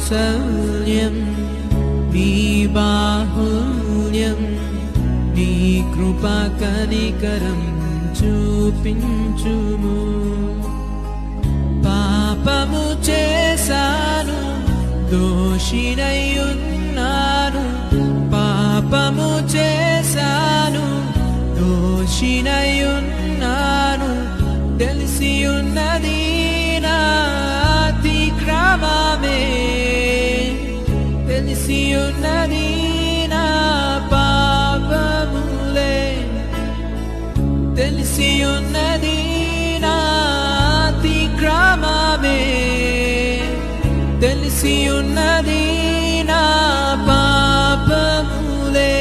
వాత్సల్యం నీ బాహుల్యం నీ కృపా కనికరం చూపించుము. పాపము చేశాను, దోషినయ్యున్నాను, పాపము చేశాను, దోషినయ్యున్నాను, తెలిసియున్నది నా అతిక్రమమే, తెలిసియున్నది నా పాపములే, తెలిసియున్నది నా అతిక్రమమే, తెలిసియున్నది నా పాపములే.